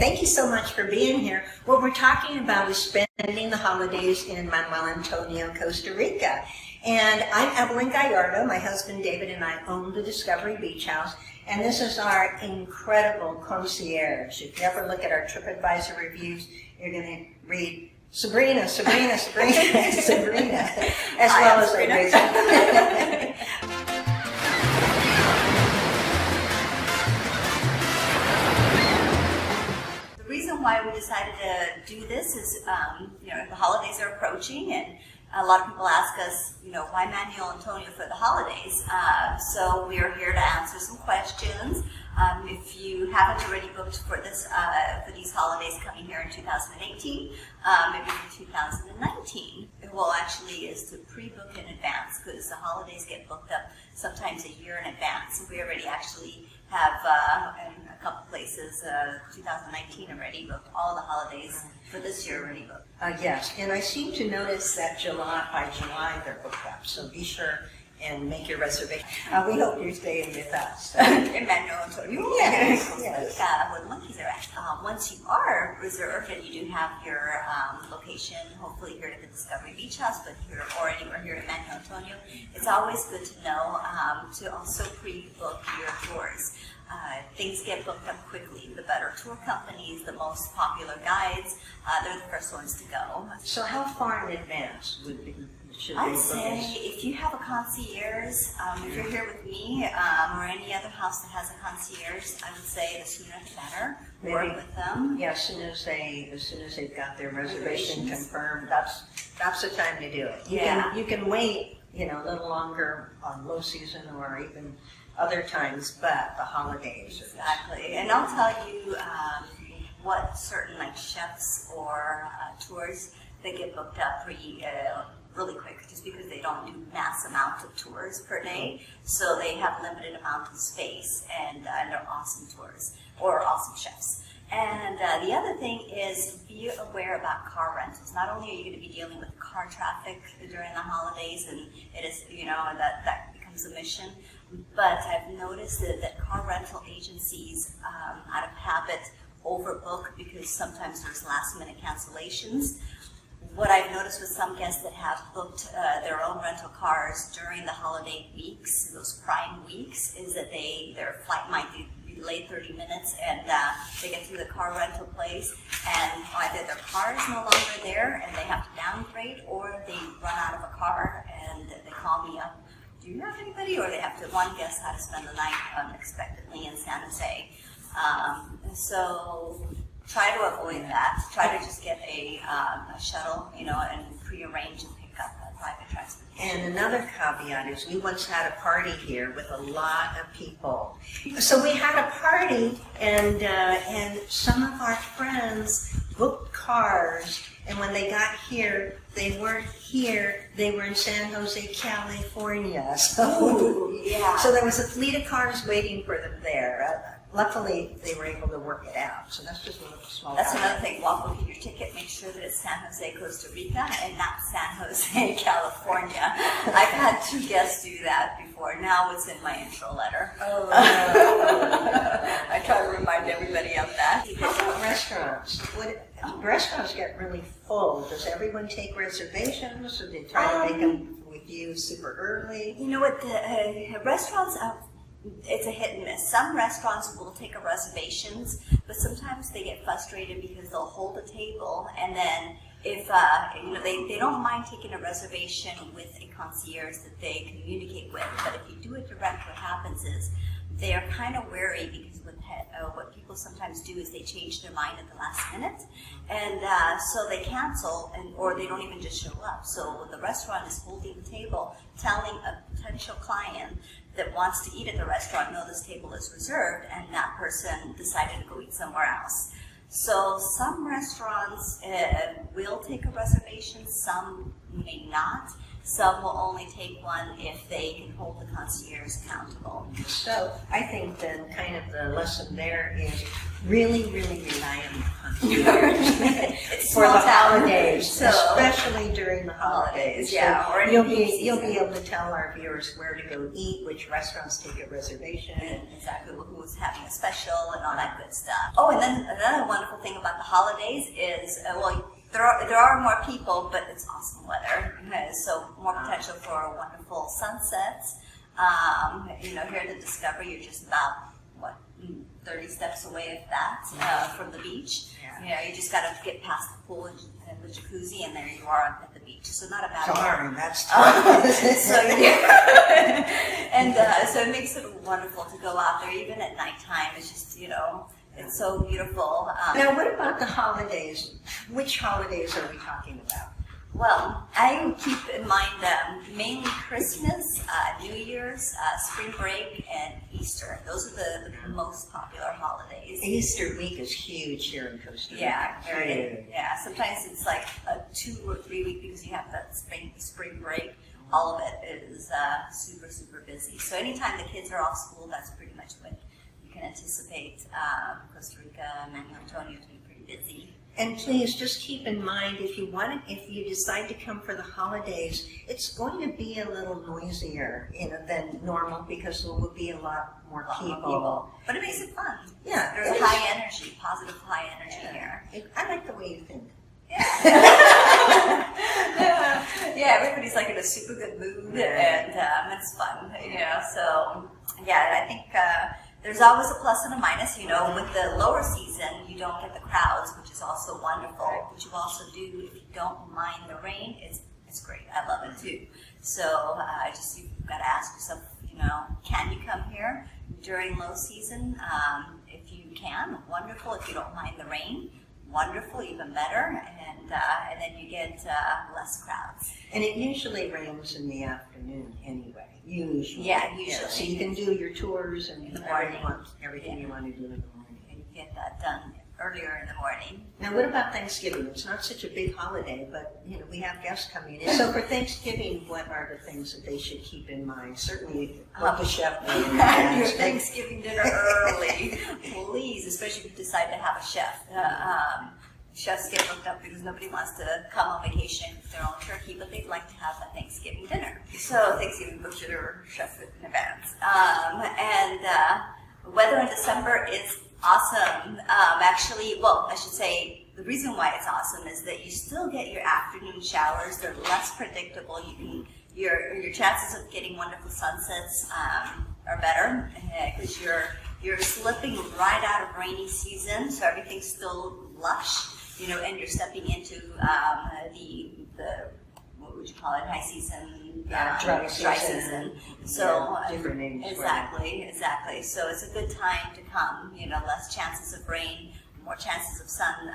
thank you so much for being here. What we're talking about is spending the holidays in Manuel Antonio, Costa Rica. And I'm Evelyn Gallardo. My husband David and I own the Discovery Beach House. And this is our incredible concierge. If you ever look at our TripAdvisor reviews, you're going to read Sabrina, Sabrina, Sabrina, Sabrina, as well as Sabrina. The reason why we decided to do this is, the holidays are approaching, and a lot of people ask us, why Manuel Antonio for the holidays? So we are here to answer some questions. If you haven't already booked for this, for these holidays coming here in 2018, maybe for 2019, well, actually is to pre-book in advance, because the holidays get booked up sometimes a year in advance. We already actually have in a couple places 2019 already booked. All the holidays for this year already booked. Yes, and I seem to notice that by July they're booked up, so be sure and make your reservation. We hope you're staying with us. In Manuel Antonio. Yes, yes. Where the monkeys are at. Once you are reserved and you do have your location, hopefully here at the Discovery Beach House, but here or anywhere here in Manuel Antonio, it's always good to know to also pre-book your tours. Things get booked up quickly. The better tour companies, the most popular guides, they're the first ones to go. So how far in advance should I'd they book say this? if you have a concierge, if you're here with me or any other house that has a concierge, I would say the sooner the better. Work with them. Yeah, as soon as they've got their reservation confirmed, that's the time to do it. You can wait, a little longer on low season or even other times, but the holidays. Exactly, and I'll tell you what certain chefs or tours they get booked up really quick, just because they don't do mass amounts of tours per day, so they have limited amount of space, and they're awesome tours or awesome chefs. And the other thing is be aware about car rentals. Not only are you going to be dealing with car traffic during the holidays, and it is that becomes a mission, but I've noticed that car rental agencies out of habit overbook because sometimes there's last minute cancellations. What I've noticed with some guests that have booked their own rental cars during the holiday weeks, those prime weeks, is that their flight might be delayed 30 minutes, and they get through the car rental place, and either their car is no longer there and they have to downgrade, or they run out of a car and they call me up. Do you have anybody? Or they have to. One guest had to spend the night unexpectedly in San Jose. So try to avoid that. Try to just get a shuttle, and pre-arrange and pick up a private transportation. And another caveat is we once had a party here with a lot of people. So we had a party, and some of our friends booked cars, and when they got here, they weren't here. They were in San Jose, California. So, so there was a fleet of cars waiting for them there. Luckily, they were able to work it out. So that's just a little small. That's another thing. While booking your ticket, make sure that it's San Jose, Costa Rica, and not San Jose, California. I've had 2 guests do that before. Now it's in my intro letter. Oh, no. I try to remind everybody of that. How about restaurants? Restaurants get really full. Does everyone take reservations, or do they try to make them with you super early? You know what? The restaurants it's a hit and miss. Some restaurants will take a reservations, but sometimes they get frustrated because they'll hold a table, and then if they don't mind taking a reservation with a concierge that they communicate with, but if you do it direct, what happens is they're kind of wary, because what people sometimes do is they change their mind at the last minute, and so they cancel, or they don't even just show up. So the restaurant is holding the table, telling a potential client that wants to eat at the restaurant, no, this table is reserved, and that person decided to go eat somewhere else. So some restaurants will take a reservation, some may not. Some will only take one if they can hold the concierge accountable. So I think then kind of the lesson there is really, really rely on the concierge for the holidays, so, especially during the holidays. Yeah, so or you'll be able to tell our viewers where to go eat, which restaurants take a reservation, exactly who's having a special and all that good stuff. Oh, and then another wonderful thing holidays is, there are more people, but it's awesome weather. So more potential for wonderful sunsets. Here at the Discovery, you're just about, 30 steps away of that from the beach. Yeah. You just got to get past the pool and the jacuzzi, and there you are at the beach. So not a bad Sorry, that's so it makes it wonderful to go out there, even at nighttime. It's just, it's so beautiful. Now, what about the holidays? Which holidays are we talking about? Well, I keep in mind mainly Christmas, New Year's, spring break, and Easter. Those are the most popular holidays. Easter week is huge here in Costa Rica. Yeah. Sometimes it's like a 2 or 3 week because you have that spring break. All of it is super, super busy. So anytime the kids are off school, that's pretty much when you can anticipate Costa Rica, Manuel Antonio to be pretty busy. And please just keep in mind, if you decide to come for the holidays, it's going to be a little noisier, than normal because there will be a lot more people. But it makes it fun. Yeah, there's high energy, positive high energy here. I like the way you think. Yeah. Everybody's like in a super good mood, and it's fun. So I think. There's always a plus and a minus, with the lower season, you don't get the crowds, which is also wonderful. But you also do, if you don't mind the rain, it's great. I love it too. So you've got to ask yourself, can you come here during low season? If you can, wonderful. If you don't mind the rain, wonderful, even better. And then you get less crowds. And it usually rains in the afternoon anyway. Usually. Yeah, usually. Yeah, so you can do your tours and in the morning. Everything you want to do in the morning. And you get that done earlier in the morning. Now, what about Thanksgiving? It's not such a big holiday, but we have guests coming in. So for Thanksgiving, what are the things that they should keep in mind? Certainly, what the chef made. Your Thanksgiving dinner early, please, especially if you decide to have a chef. Chefs get booked up because nobody wants to come on vacation and cook their own turkey, but they'd like to have a Thanksgiving dinner. So Thanksgiving book your chef in advance. Weather in December is awesome. I should say the reason why it's awesome is that you still get your afternoon showers. They're less predictable. Your chances of getting wonderful sunsets are better because you're slipping right out of rainy season, so everything's still lush. And you're stepping into the what would you call it, high season, dry season. So different names. Exactly. So it's a good time to come. Less chances of rain, more chances of sun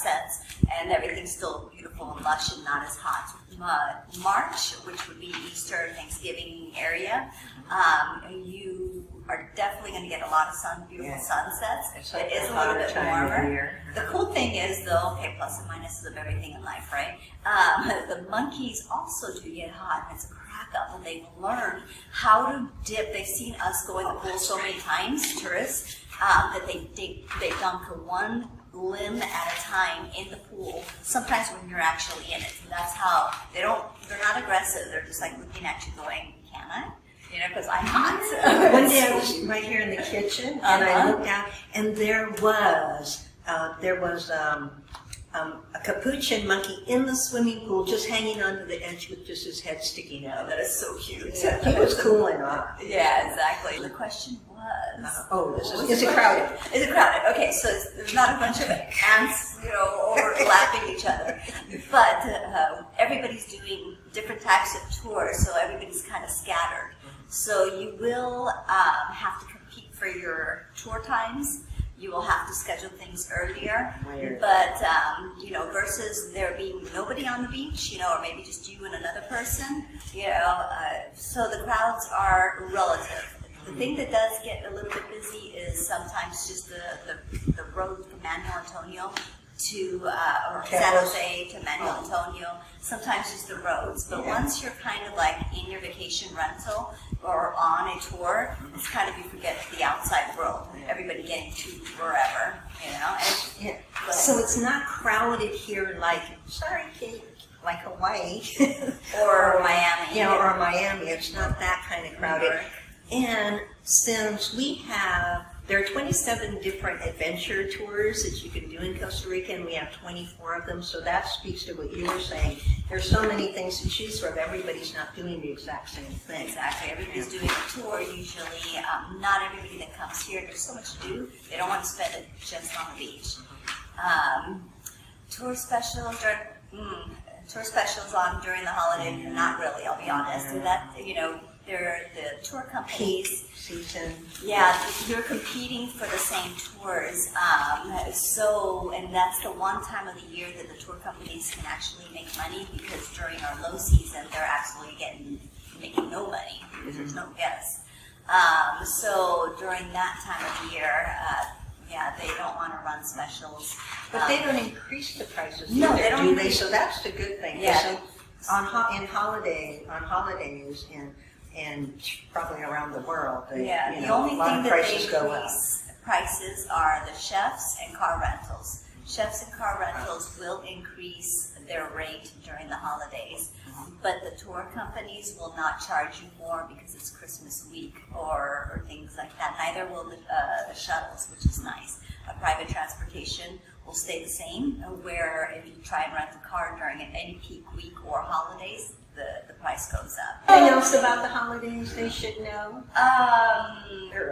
sets, and everything's still beautiful and lush and not as hot. March, which would be Easter, Thanksgiving area, you are definitely going to get a lot of beautiful sunsets. It is a little bit warmer. The cool thing is, though, plus and minuses of everything in life, right? The monkeys also do get hot, and it's a crack up, and they've learned how to dip. They've seen us go in the pool so many times, tourists, that they dunk one limb at a time in the pool, sometimes when you're actually in it. And that's how they're not aggressive, they're just like looking at you going, can I? Because I'm hot. One day I was right here in the kitchen, and I looked out, and there was a capuchin monkey in the swimming pool, just hanging onto the edge with just his head sticking out. That is so cute. Yeah, he was cool enough. Yeah, exactly. The question was, is it crowded? Is it crowded? Okay, so there's not a bunch of ants, overlapping each other, but everybody's doing different types of tours, so everybody's kind of scattered. So you will have to compete for your tour times. You will have to schedule things earlier, but versus there being nobody on the beach, or maybe just you and another person, so the crowds are relative. The thing that does get a little bit busy is sometimes just the road from Manuel Antonio to or San Jose to Manuel Antonio. Sometimes just the roads, but once you're kind of like in your vacation rental or on a tour, it's kind of you forget the outside world. Everybody getting to wherever, So it's not crowded here like Kate, like Hawaii or Miami. Yeah, or Miami. It's not that kind of crowded. And since we have There are 27 different adventure tours that you can do in Costa Rica, and we have 24 of them, so that speaks to what you were saying. There's so many things to choose from. Everybody's not doing the exact same thing. Exactly. Everybody's doing a tour usually. Not everybody that comes here, there's so much to do. They don't want to spend it just on the beach. Tour specials on during the holiday, not really, I'll be honest. So that, they're the tour companies. Peak season. Yeah, you're competing for the same tours. And that's the one time of the year that the tour companies can actually make money, because during our low season, they're actually making no money because there's no guests. So during that time of the year, they don't want to run specials. But they don't increase the prices. No, either, they don't do increase. So that's the good thing. Yeah. So on holidays and probably around the world, The only a lot thing of that prices they go up. increase prices are the chefs and car rentals. Chefs and car rentals will increase their rate during the holidays, but the tour companies will not charge you more because it's Christmas week or things like that. Neither will the shuttles, which is nice. Private transportation will stay the same, where if you try and rent a car during any peak week or holidays, the price goes up. Anything else about the holidays they should know?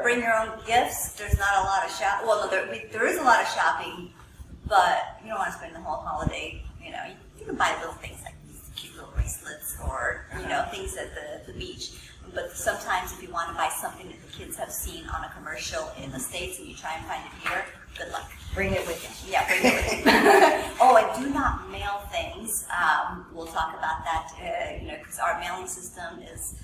Bring your own gifts. There's not a lot of shopping. Well, no, there is a lot of shopping, but you don't want to spend the whole holiday. You can buy little things like these cute little bracelets or things at the beach. But sometimes if you want to buy something that the kids have seen on a commercial in the States and you try and find it here, good luck. Bring it with you. Yeah, bring it with you. Oh, and do not mail things. We'll talk about that, because our mailing system is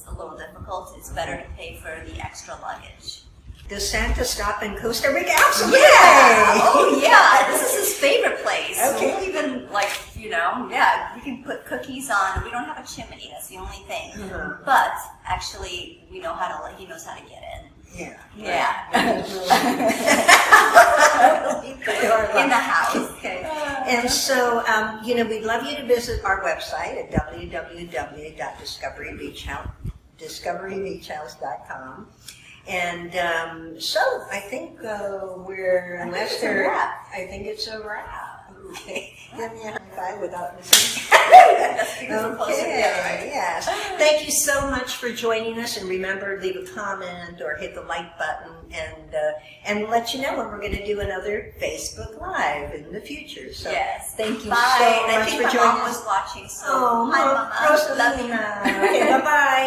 a little difficult. It's better to pay for the extra luggage. Does Santa stop in Costa Rica? Absolutely. Yeah. Oh, yeah. This is his favorite place. Okay. So we'll even, we can put cookies on. We don't have a chimney. That's the only thing. Mm-hmm. But actually, he knows how to get in. Yeah. Yeah. In the house. Okay. And so, we'd love you to visit our website at www.discoverybeachhouse.com. And so I think unless there, I think it's a wrap. Okay. Give me a high five without missing. Okay, yes. Thank you so much for joining us, and remember, leave a comment or hit the like button, and we'll let you know when we're going to do another Facebook Live in the future. So yes. Thank you Bye. so much I think for my joining mom us. was watching, so Oh, hi, Mama. Love you. Rosalina. Okay, bye-bye.